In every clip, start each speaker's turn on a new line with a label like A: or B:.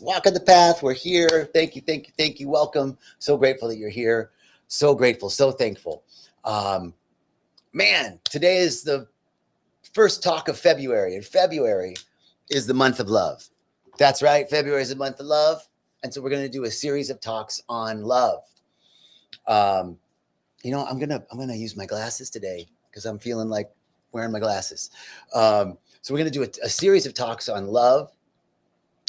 A: walking the path. We're here. Thank you, thank you, thank you. Welcome. So grateful that you're here. So grateful, so thankful. Man, today is the first talk of February, and February is the month of love. That's right. February is the month of love. And so we're going to do a series of talks on love. I'm gonna use my glasses today because I'm feeling like wearing my glasses. So we're gonna do a series of talks on love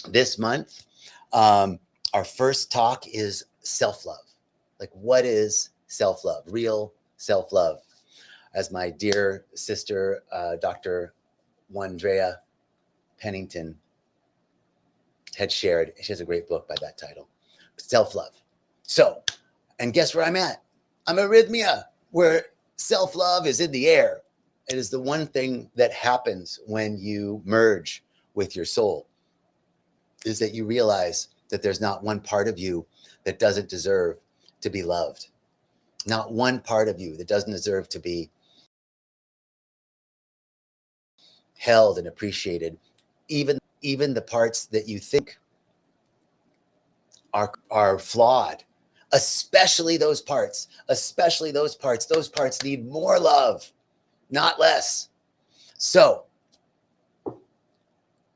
A: this month. Our first talk is self-love. Like, what is self-love? Real self-love. As my dear sister, Dr. Wandrea Pennington had shared, she has a great book by that title, Self-Love. So, and guess where I'm at? I'm at Rythmia, where self-love is in the air. It is the one thing that happens when you merge with your soul, is that you realize that there's not one part of you that doesn't deserve to be loved. Not one part of you that doesn't deserve to be held and appreciated. Even the parts that you think are flawed, especially those parts. Those parts need more love, not less. So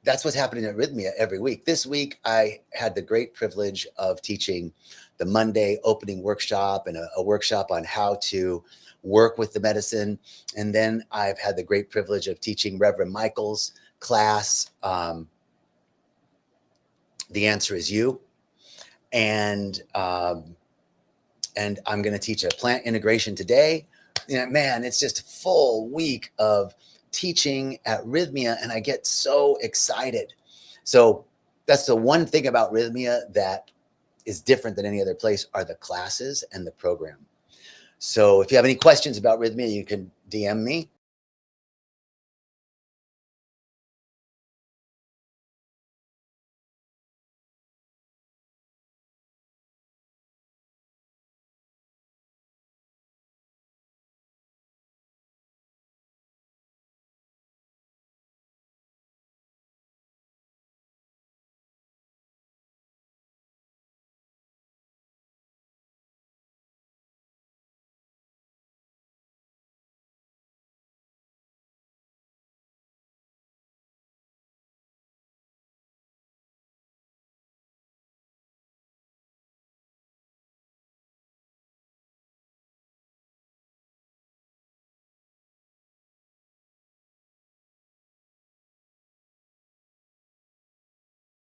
A: that's what's happening at Rythmia every week. This week, I had the great privilege of teaching the Monday opening workshop and a workshop on how to work with the medicine. And then I've had the great privilege of teaching Reverend Michael's class, The Answer Is You. And I'm going to teach a plant integration today. Man, it's just a full week of teaching at Rythmia, and I get so excited. So that's the one thing about Rythmia that is different than any other place, are the classes and the program. So if you have any questions about Rythmia, you can DM me.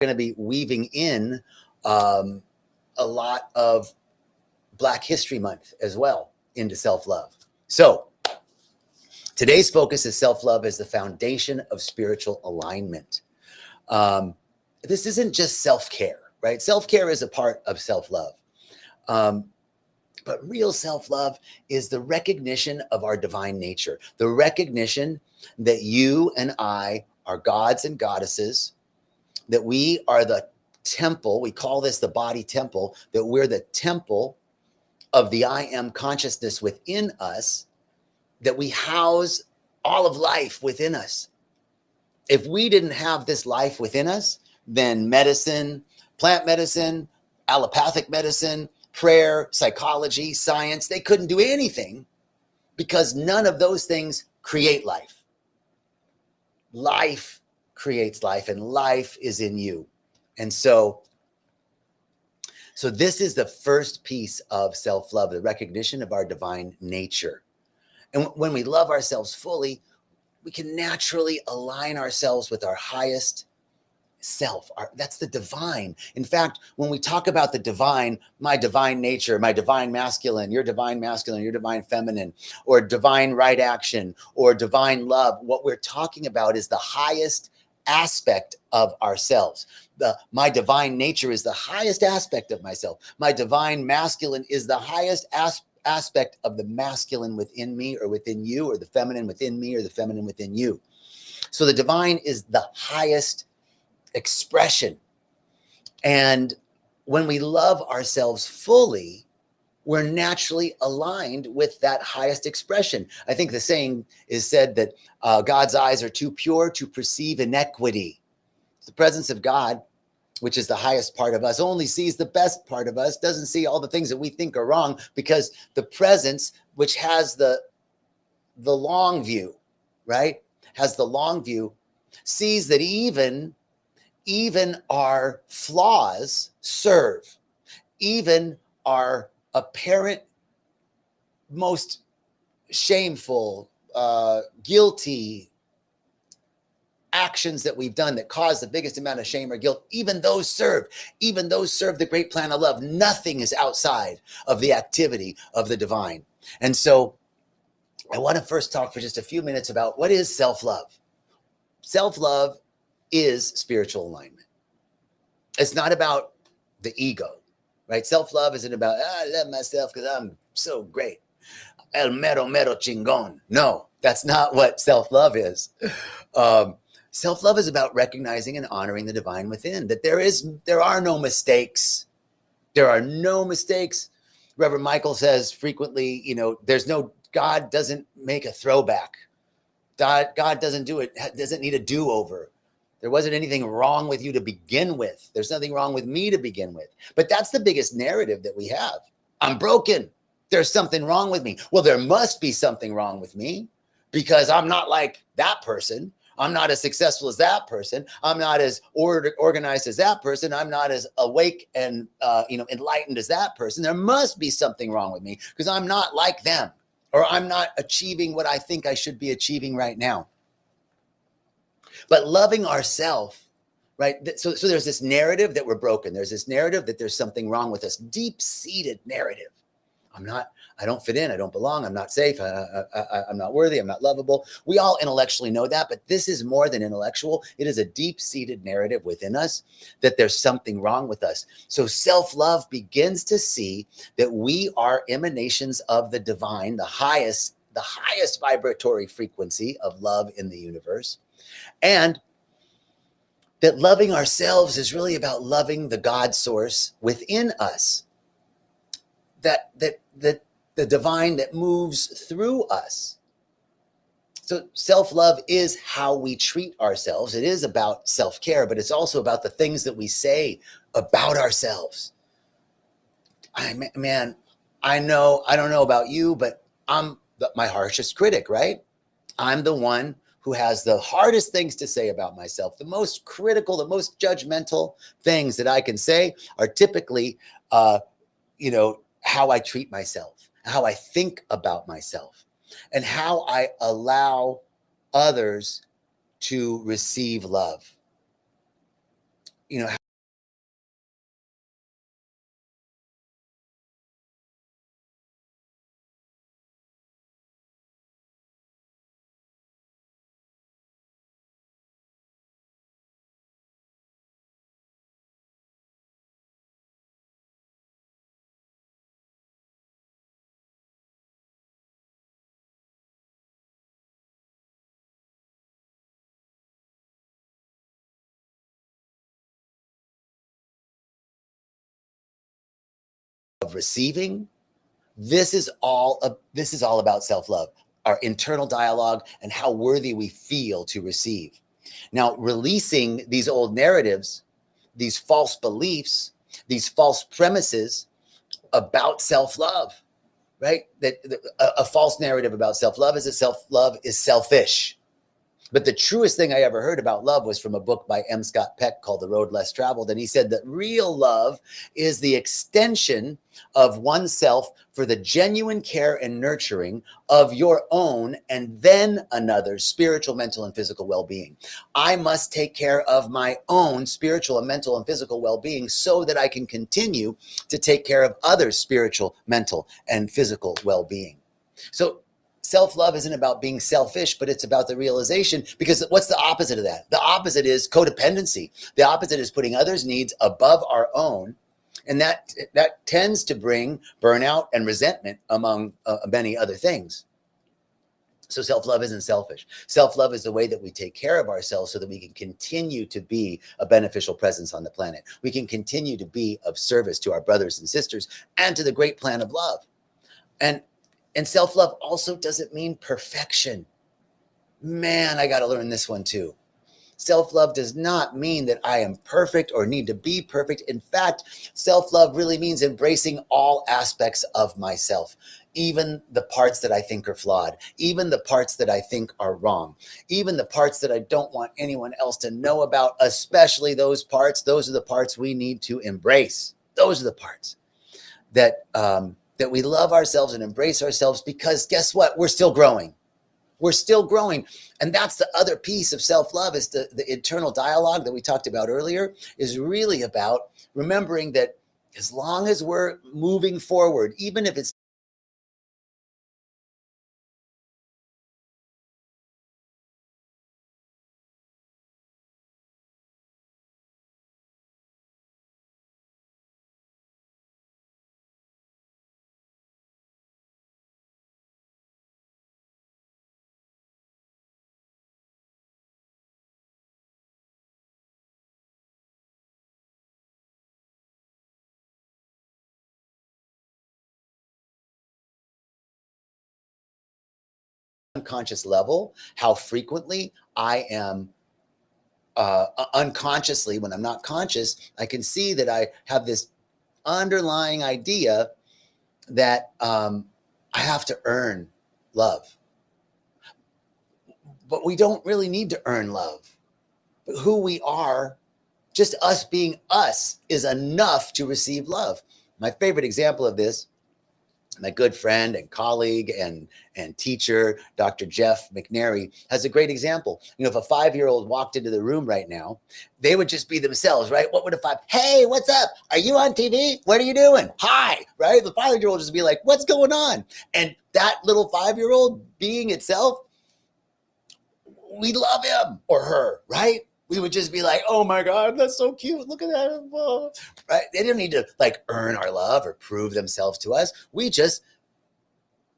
A: Going to be weaving in a lot of Black History Month as well into self-love. So today's focus is self-love as the foundation of spiritual alignment. This isn't just self-care, right? Self-care is a part of self-love. But real self-love is the recognition of our divine nature, the recognition that you and I are gods and goddesses, that we are the temple. We call this the body temple, that we're the temple of the I am consciousness within us, that we house all of life within us. If we didn't have this life within us, then medicine, plant medicine, allopathic medicine, prayer, psychology, science, they couldn't do anything, because none of those things create life. Life creates life, and life is in you. And so this is the first piece of self-love, the recognition of our divine nature. And when we love ourselves fully, we can naturally align ourselves with our highest self. That's the divine. In fact, when we talk about the divine, my divine nature, my divine masculine, your divine feminine, or divine right action, or divine love, what we're talking about is the highest aspect of ourselves. My divine nature is the highest aspect of myself. My divine masculine is the highest aspect of the masculine within me or within you, or the feminine within me or the feminine within you. So the divine is the highest expression. And when we love ourselves fully, we're naturally aligned with that highest expression. I think the saying is said that God's eyes are too pure to perceive inequity. The presence of God which is the highest part of us, only sees the best part of us, doesn't see all the things that we think are wrong, because the presence, which has the long view, right? Has the long view, sees that even our flaws serve, even our apparent most shameful, guilty actions that we've done that cause the biggest amount of shame or guilt, even those serve the great plan of love. Nothing is outside of the activity of the divine. And so I want to first talk for just a few minutes about what is self-love. Self-love is spiritual alignment. It's not about the ego, right? Self-love isn't about, I love myself because I'm so great. El mero mero chingon. No, that's not what self-love is. Self-love is about recognizing and honoring the divine within, that there are no mistakes. There are no mistakes. Reverend Michael says frequently, God doesn't make a throwback. God doesn't do it, doesn't need a do-over. There wasn't anything wrong with you to begin with. There's nothing wrong with me to begin with. But that's the biggest narrative that we have. I'm broken. There's something wrong with me. Well, there must be something wrong with me because I'm not like that person. I'm not as successful as that person. I'm not as organized as that person. I'm not as awake and enlightened as that person. There must be something wrong with me because I'm not like them, or I'm not achieving what I think I should be achieving right now. But loving ourselves, right? So there's this narrative that we're broken. There's this narrative that there's something wrong with us. Deep-seated narrative. I don't fit in. I don't belong. I'm not safe. I'm not worthy. I'm not lovable. We all intellectually know that, but this is more than intellectual. It is a deep-seated narrative within us that there's something wrong with us. So self-love begins to see that we are emanations of the divine, the highest vibratory frequency of love in the universe. And that loving ourselves is really about loving the God source within us. That the divine that moves through us. So self-love is how we treat ourselves. It is about self-care, but it's also about the things that we say about ourselves. I don't know about you, but I'm my harshest critic, right? I'm the one who has the hardest things to say about myself. The most critical, the most judgmental things that I can say are typically, how I treat myself, how I think about myself, and how I allow others to receive love. Of receiving, this is all about self-love, our internal dialogue, and how worthy we feel to receive. Now, releasing these old narratives, these false beliefs, these false premises about self-love, right? That a false narrative about self-love is that self-love is selfish. But the truest thing I ever heard about love was from a book by M. Scott Peck called The Road Less Traveled. And he said that real love is the extension of oneself for the genuine care and nurturing of your own and then another's spiritual, mental, and physical well-being. I must take care of my own spiritual and mental and physical well-being so that I can continue to take care of others' spiritual, mental, and physical well-being. So self-love isn't about being selfish, but it's about the realization, because what's the opposite of that? The opposite is codependency. The opposite is putting others' needs above our own. And that tends to bring burnout and resentment, among many other things. So self-love isn't selfish. Self-love is the way that we take care of ourselves so that we can continue to be a beneficial presence on the planet. We can continue to be of service to our brothers and sisters and to the great plan of love. And self-love also doesn't mean perfection. Man, I got to learn this one too. Self-love does not mean that I am perfect or need to be perfect. In fact, self-love really means embracing all aspects of myself, even the parts that I think are flawed, even the parts that I think are wrong, even the parts that I don't want anyone else to know about, especially those parts. Those are the parts we need to embrace. Those are the parts that that we love ourselves and embrace ourselves, because guess what? We're still growing. We're still growing. And that's the other piece of self-love, is the internal dialogue that we talked about earlier, is really about remembering that as long as we're moving forward, even if it's unconscious level, how frequently I am unconsciously, when I'm not conscious, I can see that I have this underlying idea that I have to earn love. But we don't really need to earn love. But who we are, just us being us, is enough to receive love. My favorite example of this, my good friend and colleague and teacher, Dr. Jeff McNary, has a great example. You know, if a 5-year-old walked into the room right now, they would just be themselves, right? What would a hey, what's up? Are you on TV? What are you doing? Hi, right? The 5-year-old just be like, what's going on? And that little 5-year-old being itself, we love him or her, right? We would just be like, oh my God, that's so cute. Look at that. Right? They didn't need to like earn our love or prove themselves to us. We just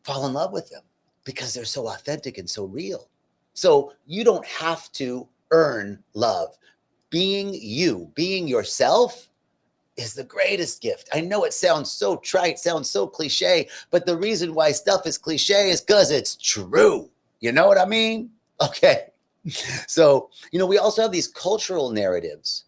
A: fall in love with them because they're so authentic and so real. So you don't have to earn love. Being you, being yourself, is the greatest gift. I know it sounds so trite, sounds so cliche, but the reason why stuff is cliche is because it's true. You know what I mean? Okay. So, you know, we also have these cultural narratives.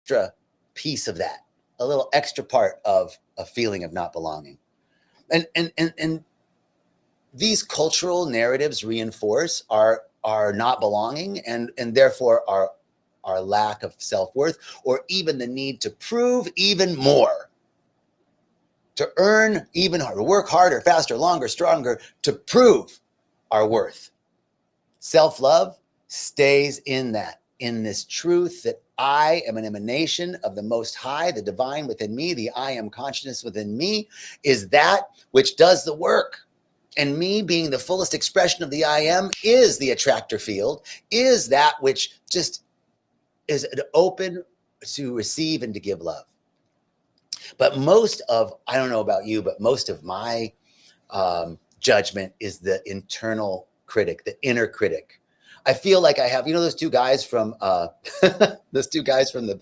A: Extra piece of that, a little extra part of a feeling of not belonging. And these cultural narratives reinforce our not belonging, and therefore our lack of self-worth, or even the need to prove even more, to earn even harder, work harder, faster, longer, stronger, to prove our worth. Self-love stays in this truth that I am an emanation of the Most High, the divine within me, the I am consciousness within me is that which does the work. And me being the fullest expression of the I am is the attractor field, is that which just is open to receive and to give love. But most of, I don't know about you, but most of my judgment is the internal critic, the inner critic. I feel like I have, you know, those two guys from those two guys from the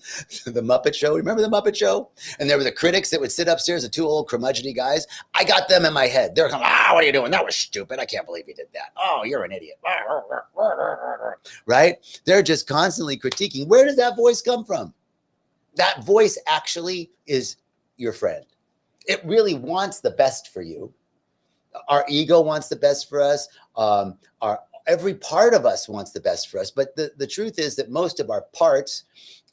A: Muppet Show. Remember the Muppet Show? And there were the critics that would sit upstairs, the two old curmudgeony guys. I got them in my head. They're coming, what are you doing? That was stupid. I can't believe you did that. Oh, you're an idiot. Right? They're just constantly critiquing. Where does that voice come from? That voice actually is your friend. It really wants the best for you. Our ego wants the best for us. Our every part of us wants the best for us. But the truth is that most of our parts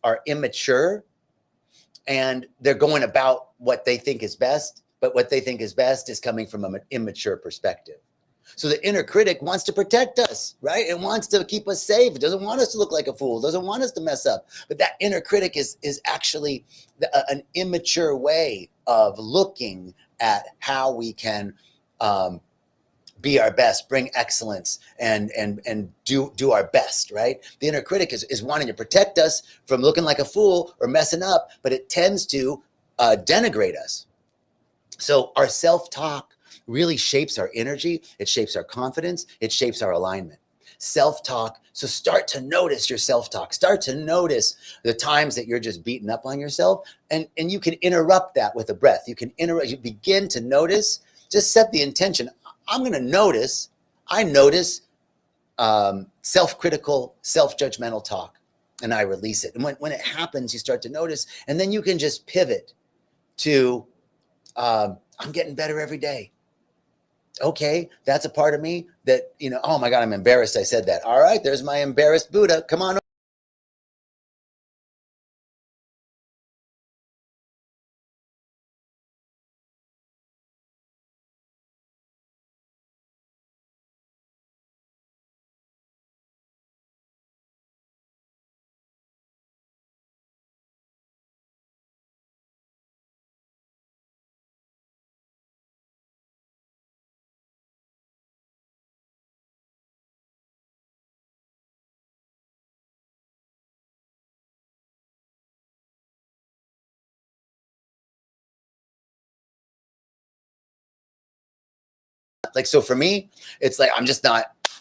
A: are immature, and they're going about what they think is best. But what they think is best is coming from an immature perspective. So the inner critic wants to protect us, right? It wants to keep us safe. It doesn't want us to look like a fool. It doesn't want us to mess up. But that inner critic is actually an immature way of looking at how we can be our best, bring excellence, and do our best, right? The inner critic is wanting to protect us from looking like a fool or messing up, but it tends to denigrate us. So our self-talk really shapes our energy, it shapes our confidence, it shapes our alignment. Self-talk, so start to notice your self-talk. Start to notice the times that you're just beating up on yourself, and you can interrupt that with a breath. You begin to notice, just set the intention. I'm going to notice, I notice self-critical, self-judgmental talk, and I release it. And when it happens, you start to notice, and then you can just pivot to, I'm getting better every day. Okay, that's a part of me that, oh my God, I'm embarrassed I said that. All right, there's my embarrassed Buddha. Come on. Like, so for me, it's like,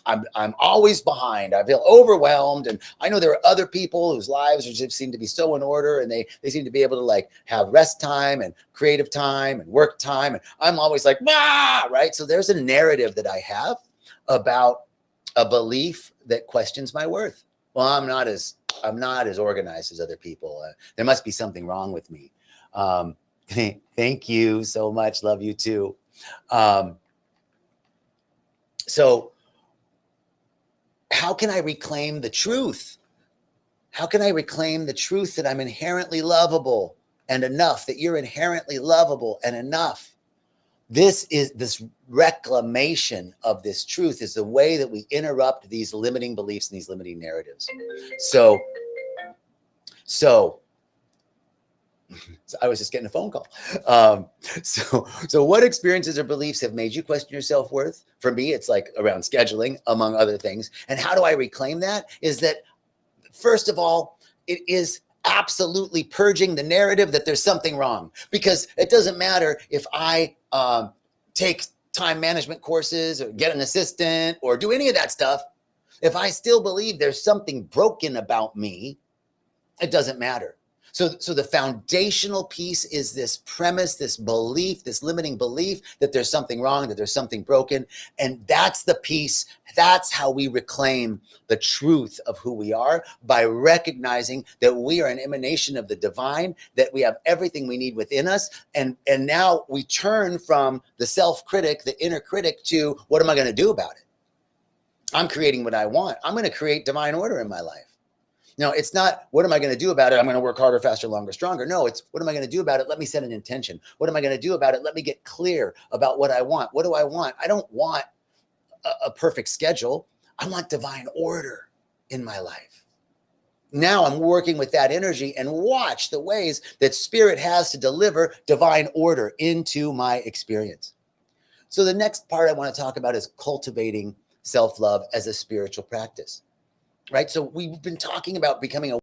A: I'm always behind. I feel overwhelmed. And I know there are other people whose lives just seem to be so in order, and they seem to be able to like have rest time and creative time and work time. And I'm always like, right? So there's a narrative that I have about a belief that questions my worth. Well, I'm not as organized as other people. There must be something wrong with me. Thank you so much. Love you too. So how can I reclaim the truth? How can I reclaim the truth that I'm inherently lovable and enough, that you're inherently lovable and enough? This reclamation of this truth is the way that we interrupt these limiting beliefs and these limiting narratives. So I was just getting a phone call. So what experiences or beliefs have made you question your self-worth? For me, it's like around scheduling, among other things. And how do I reclaim that? Is that, first of all, it is absolutely purging the narrative that there's something wrong, because it doesn't matter if I take time management courses or get an assistant or do any of that stuff. If I still believe there's something broken about me, it doesn't matter. So the foundational piece is this premise, this belief, this limiting belief that there's something wrong, that there's something broken. And that's the piece. That's how we reclaim the truth of who we are, by recognizing that we are an emanation of the divine, that we have everything we need within us. And now we turn from the self-critic, the inner critic, to what am I going to do about it? I'm creating what I want. I'm going to create divine order in my life. No, it's not, what am I going to do about it? I'm going to work harder, faster, longer, stronger. No, it's, what am I going to do about it? Let me set an intention. What am I going to do about it? Let me get clear about what I want. What do I want? I don't want a perfect schedule. I want divine order in my life. Now I'm working with that energy, and watch the ways that spirit has to deliver divine order into my experience. So the next part I want to talk about is cultivating self-love as a spiritual practice. Right? So we've been talking about becoming a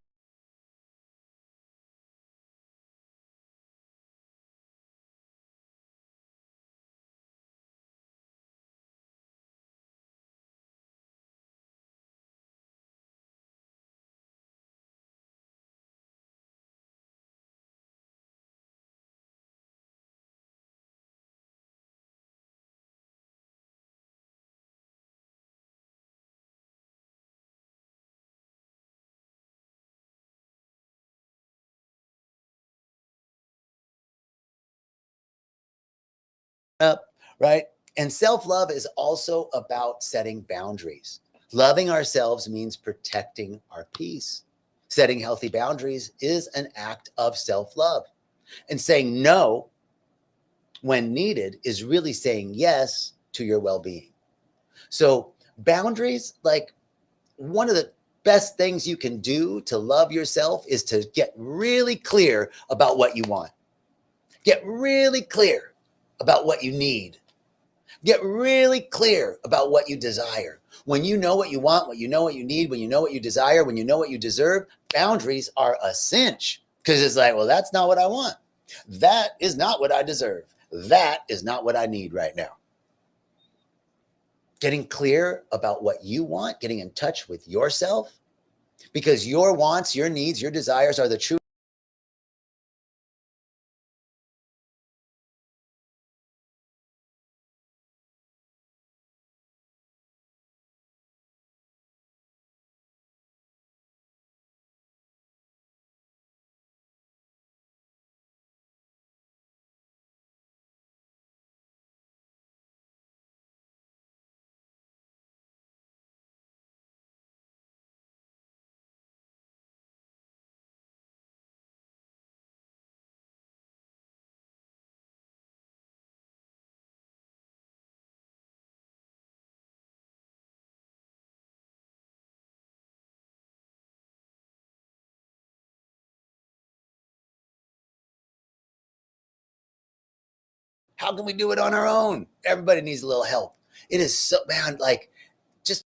A: up, right? And self-love is also about setting boundaries. Loving ourselves means protecting our peace. Setting healthy boundaries is an act of self-love. And saying no when needed is really saying yes to your well-being. So boundaries, like, one of the best things you can do to love yourself is to get really clear about what you want. Get really clear about what you need. Get really clear about what you desire. When you know what you want, when you know what you need, when you know what you desire, when you know what you deserve, boundaries are a cinch, because it's like, well, that's not what I want. That is not what I deserve. That is not what I need right now. Getting clear about what you want, getting in touch with yourself, because your wants, your needs, your desires are the true. How can we do it on our own? Everybody needs a little help. It is so, man, like, just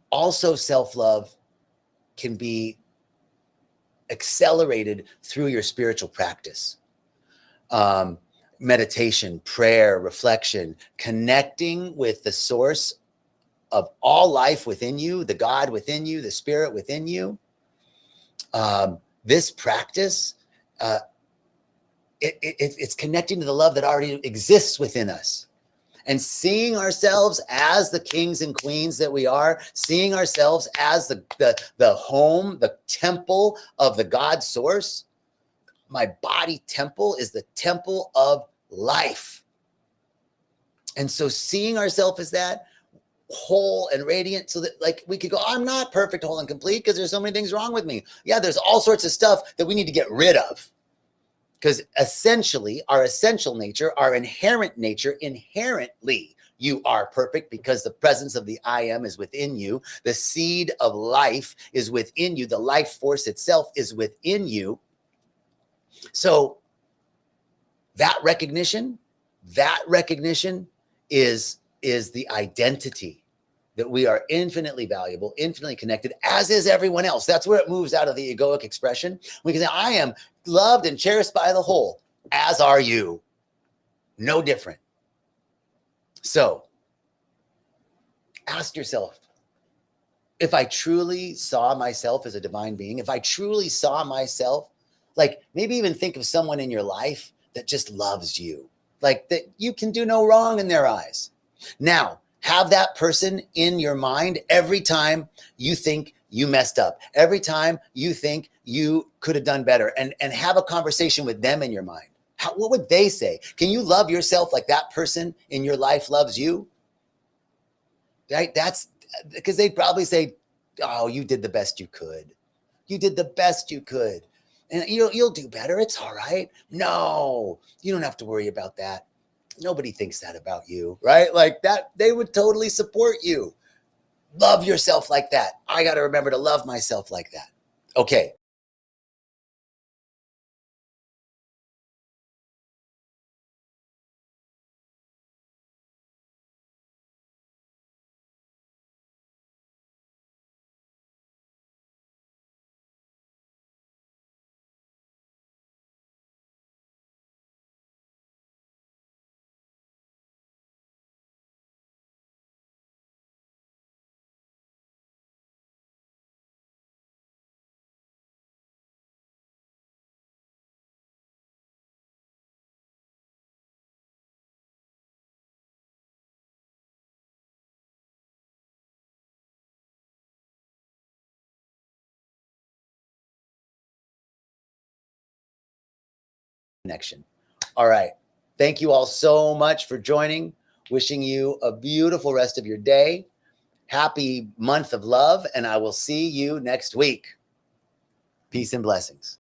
A: also self-love can be accelerated through your spiritual practice. Um, Meditation, prayer, reflection, connecting with the source of all life within you, the God within you, the spirit within you. This practice, uh, it's connecting to the love that already exists within us, and seeing ourselves as the kings and queens that we are, seeing ourselves as the home, the temple of the God source. My body temple is the temple of life. And so seeing ourselves as that, whole and radiant, so that like we could go, I'm not perfect, whole, and complete because there's so many things wrong with me. Yeah, there's all sorts of stuff that we need to get rid of, because essentially our essential nature, our inherent nature, inherently you are perfect, because the presence of the I am is within you. The seed of life is within you. The life force itself is within you. So that recognition is the identity that we are infinitely valuable, infinitely connected, as is everyone else. That's where it moves out of the egoic expression. We can say, I am loved and cherished by the whole, as are you. No different. So ask yourself, if I truly saw myself as a divine being, if I truly saw myself, like maybe even think of someone in your life that just loves you, like that you can do no wrong in their eyes. Now, have that person in your mind every time you think you messed up, every time you think you could have done better, and have a conversation with them in your mind. What would they say? Can you love yourself like that person in your life loves you? Right? That's because they'd probably say, oh, you did the best you could. You did the best you could. And you'll do better. It's all right. No, you don't have to worry about that. Nobody thinks that about you, right? Like that, they would totally support you. Love yourself like that. I got to remember to love myself like that. Okay. connection. All right. Thank you all so much for joining. Wishing you a beautiful rest of your day. Happy month of love, and I will see you next week. Peace and blessings.